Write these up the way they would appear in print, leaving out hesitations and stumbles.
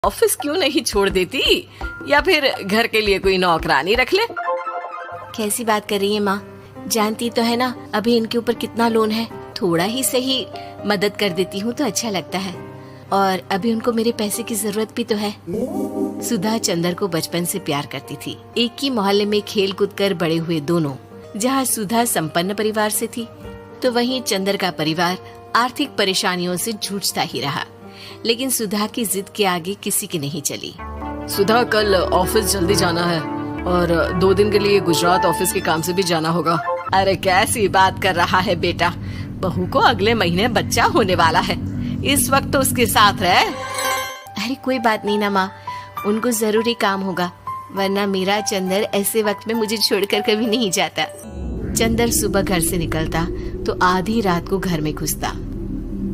Office क्यों नहीं छोड़ देती, या फिर घर के लिए कोई नौकरानी रख ले। कैसी बात कर रही है माँ, जानती तो है ना अभी इनके ऊपर कितना लोन है। थोड़ा ही सही मदद कर देती हूँ तो अच्छा लगता है, और अभी उनको मेरे पैसे की जरूरत भी तो है। सुधा चंदर को बचपन से प्यार करती थी। एक ही मोहल्ले में खेल कूद कर बड़े हुए दोनों। जहाँ सुधा संपन्न परिवार से थी तो वहीं चंदर का परिवार आर्थिक परेशानियों से जूझता ही रहा। लेकिन सुधा की जिद के आगे किसी की नहीं चली। सुधा, कल ऑफिस जल्दी जाना है और 2 दिन के लिए गुजरात ऑफिस के काम से भी जाना होगा। अरे कैसी बात कर रहा है बेटा, बहू को अगले महीने बच्चा होने वाला है, इस वक्त तो उसके साथ रहे। अरे कोई बात नहीं ना माँ, उनको जरूरी काम होगा, वरना मेरा चंदर ऐसे वक्त में मुझे छोड़कर कभी नहीं जाता। चंदर सुबह घर से निकलता तो आधी रात को घर में घुसता,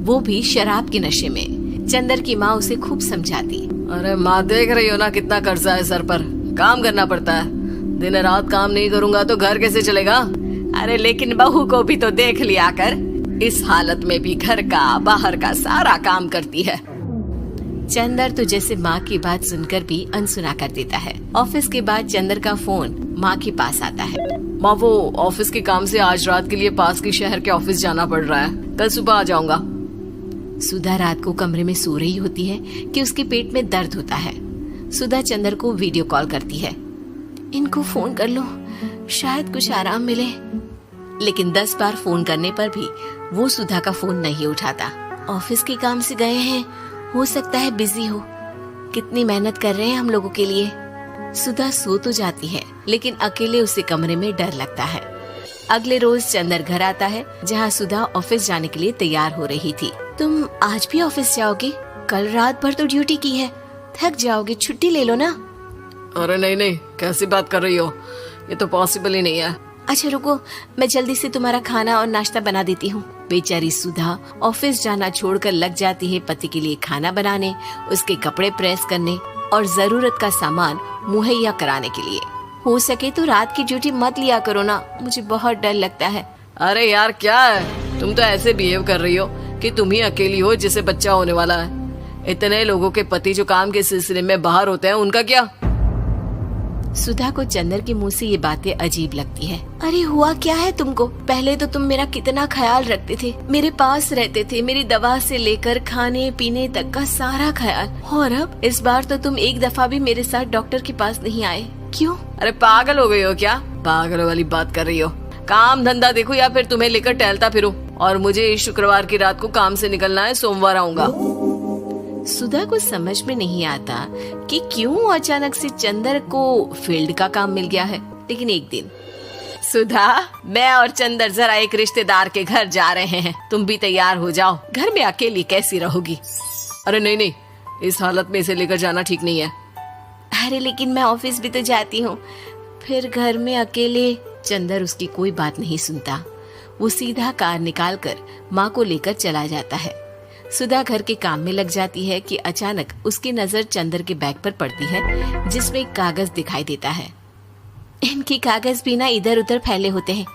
वो भी शराब के नशे में। चंदर की माँ उसे खूब समझाती। अरे माँ, देख रही हो ना कितना कर्जा है सर पर, काम करना पड़ता है, दिन रात काम नहीं करूँगा तो घर कैसे चलेगा। अरे लेकिन बहू को भी तो देख लिया कर, इस हालत में भी घर का बाहर का सारा काम करती है। चंदर तो जैसे माँ की बात सुनकर भी अनसुना कर देता है। ऑफिस के बाद चंदर का फोन माँ के पास आता है। माँ, वो ऑफिस के काम से आज रात के लिए पास के शहर के ऑफिस जाना पड़ रहा है, कल सुबह आ जाऊंगा। सुधा रात को कमरे में सो रही होती है कि उसके पेट में दर्द होता है। सुधा चंदर को वीडियो कॉल करती है। इनको फोन कर लो, शायद कुछ आराम मिले। लेकिन 10 बार फोन करने पर भी वो सुधा का फोन नहीं उठाता। ऑफिस के काम से गए हैं, हो सकता है बिजी हो। कितनी मेहनत कर रहे हैं हम लोगों के लिए। सुधा सो तो जाती है, लेकिन अकेले उसे कमरे में डर लगता है। अगले रोज चंदर घर आता है, जहाँ सुधा ऑफिस जाने के लिए तैयार हो रही थी। तुम आज भी ऑफिस जाओगे? कल रात भर तो ड्यूटी की है, थक जाओगे, छुट्टी ले लो ना। अरे नहीं नहीं, कैसी बात कर रही हो, ये तो पॉसिबल ही नहीं है। अच्छा रुको, मैं जल्दी से तुम्हारा खाना और नाश्ता बना देती हूँ। बेचारी सुधा ऑफिस जाना छोड़कर लग जाती है पति के लिए खाना बनाने, उसके कपड़े प्रेस करने और जरूरत का सामान मुहैया कराने के लिए। हो सके तो रात की ड्यूटी मत लिया करो ना, मुझे बहुत डर लगता है। अरे यार क्या है, तुम तो ऐसे बिहेव कर रही हो कि तुम ही अकेली हो जिसे बच्चा होने वाला है। इतने लोगों के पति जो काम के सिलसिले में बाहर होते हैं, उनका क्या। सुधा को चंदर के मुंह से ये बातें अजीब लगती है। अरे हुआ क्या है तुमको? पहले तो तुम मेरा कितना ख्याल रखते थे, मेरे पास रहते थे, मेरी दवा से लेकर खाने पीने तक का सारा ख्याल। और अब इस बार तो तुम एक दफा भी मेरे साथ डॉक्टर के पास नहीं आए, क्यों? अरे पागल हो गई हो क्या? पागल वाली बात कर रही हो। काम धंधा देखो या फिर तुम्हें लेकर टहलता फिरो। और मुझे शुक्रवार की रात को काम से निकलना है, सोमवार आऊंगा। सुधा को समझ में नहीं आता कि क्यों अचानक से चंदर को फील्ड का काम मिल गया है। लेकिन एक दिन, सुधा, मैं और चंदर जरा एक रिश्तेदार के घर जा रहे हैं, तुम भी तैयार हो जाओ, घर में अकेली कैसी रहोगी। अरे नहीं नहीं, इस हालत में इसे लेकर जाना ठीक नहीं है। अरे लेकिन मैं ऑफिस भी तो जाती हूँ, फिर घर में अकेले। चंदर उसकी कोई बात नहीं सुनता। वो सीधा कार निकालकर माँ को लेकर चला जाता है। सुधा घर के काम में लग जाती है कि अचानक उसकी नजर चंदर के बैग पर पड़ती है, जिसमें एक कागज दिखाई देता है। इनकी कागज भी ना इधर उधर फैले होते हैं,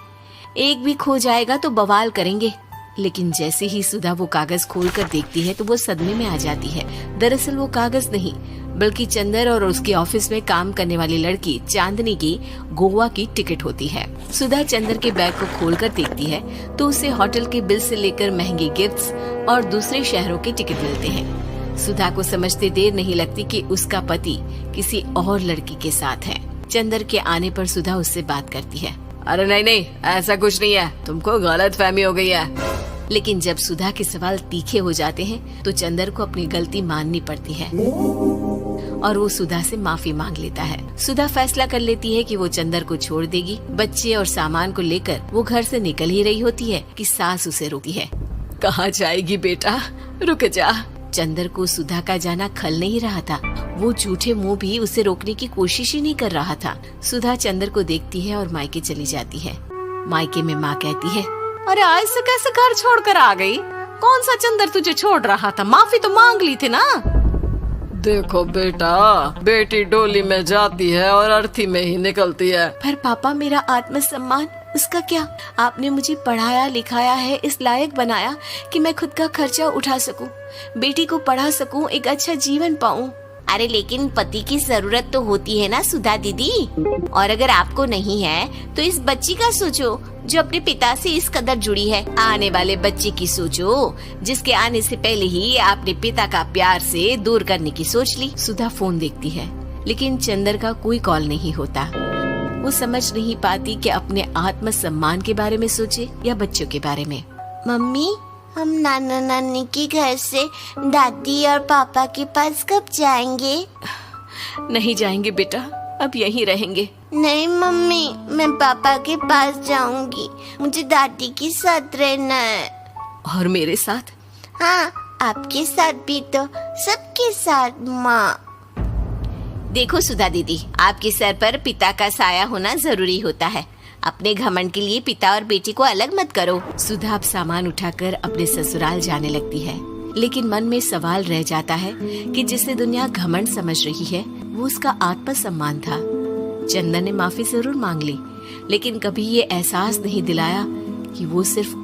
एक भी खो जाएगा तो बवाल करेंगे। लेकिन जैसे ही सुधा वो कागज खोलकर देखती है तो वो सदमे में आ जाती है। दरअसल वो कागज नहीं, बल्कि चंदर और उसके ऑफिस में काम करने वाली लड़की चांदनी की गोवा की टिकट होती है। सुधा चंदर के बैग को खोलकर देखती है तो उसे होटल के बिल से लेकर महंगे गिफ्ट्स और दूसरे शहरों के टिकट मिलते हैं। सुधा को समझते देर नहीं लगती कि उसका पति किसी और लड़की के साथ है। चंदर के आने पर सुधा उससे बात करती है। अरे नहीं नहीं, ऐसा कुछ नहीं है, तुमको गलत फहमी हो गई है। लेकिन जब सुधा के सवाल तीखे हो जाते हैं तो चंदर को अपनी गलती माननी पड़ती है और वो सुधा से माफी मांग लेता है। सुधा फैसला कर लेती है कि वो चंदर को छोड़ देगी। बच्चे और सामान को लेकर वो घर से निकल ही रही होती है कि सास उसे रोकती है। कहाँ जाएगी बेटा, रुक जा। चंदर को सुधा का जाना खल नहीं रहा था। वो झूठे मुंह भी उसे रोकने की कोशिश ही नहीं कर रहा था। सुधा चंदर को देखती है और मायके चली जाती है। मायके में माँ कहती है, अरे आज से कैसे घर छोड़कर आ गई? कौन सा चंदर तुझे छोड़ रहा था? माफी तो मांग ली थी ना। देखो बेटा, बेटी डोली में जाती है और अर्थी में ही निकलती है। पर पापा, मेरा आत्मसम्मान, उसका क्या? आपने मुझे पढ़ाया लिखाया है, इस लायक बनाया कि मैं खुद का खर्चा उठा सकूं, बेटी को पढ़ा सकूं, एक अच्छा जीवन पाऊं। अरे लेकिन पति की जरूरत तो होती है ना सुधा दीदी, और अगर आपको नहीं है तो इस बच्ची का सोचो जो अपने पिता से इस कदर जुड़ी है। आने वाले बच्चे की सोचो जिसके आने से पहले ही आपने पिता का प्यार से दूर करने की सोच ली। सुधा फोन देखती है लेकिन चंदर का कोई कॉल नहीं होता। वो समझ नहीं पाती कि अपने आत्म सम्मान के बारे में सोचे या बच्चों के बारे में। मम्मी, हम नाना नानी के घर से दादी और पापा के पास कब जाएंगे? नहीं जाएंगे बेटा, अब यहीं रहेंगे। नहीं मम्मी, मैं पापा के पास जाऊंगी। मुझे दादी के साथ रहना है। और मेरे साथ? हाँ, आपके साथ भी तो, सबके साथ माँ। देखो सुधा दीदी, आपके सर पर पिता का साया होना जरूरी होता है। अपने घमंड के लिए पिता और बेटी को अलग मत करो। सुधा अब सामान उठाकर अपने ससुराल जाने लगती है, लेकिन मन में सवाल रह जाता है कि जिसे दुनिया घमंड समझ रही है वो उसका आत्मसम्मान था। चंदन ने माफी जरूर मांग ली, लेकिन कभी ये एहसास नहीं दिलाया कि वो सिर्फ